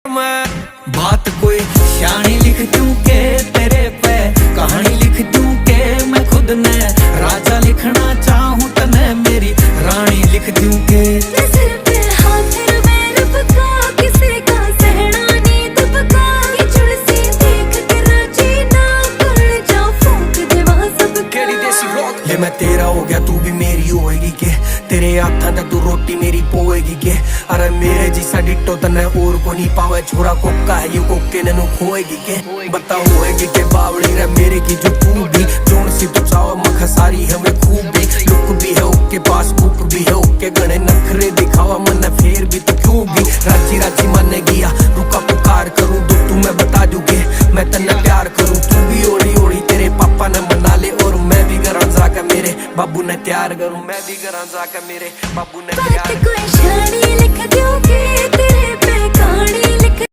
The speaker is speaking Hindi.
बात कोई शानी लिख दूं के तेरे पे, कहानी लिख दूं के मैं खुद ने राजा लिखना चाहूं तने मेरी रानी लिख दूं के। सिर पे हाथ में रुपका किसी का सहना नी दुबका, ये जुड़सी देख के राजी ना कर जा फूंक देवा सब केड़ी देसी रॉक। ले मैं तेरा हो गया तू भी मेरी होएगी के, तेरे हाथां तक तू रोटी मेरी पोएगी के। अरे मेरे जिसा डिट्टो तने और को नहीं पावे, छोरा कोका है यू कोके ने खोएगी के। बता होएगी के बावड़ी रे मेरे की जो तू भी जोन सी तू चाव मख सारी हमें खूबी। लुक भी है ओके पास बुक भी है ओके, गणे नखरे दिखावा मन फेर भी तो क्यों भी। राजी राजी मन गया रुका पुकार करूं तो तू मैं बता दूंगे मैं तन्ने प्यार करूं। तू भी ओड़ी ओड़ी तेरे पापा ने मना ले और मैं भी घर जाकर मेरे बाबू ने तैयार करूं। मैं भी घर जाकर मेरे बाबू ने प्यार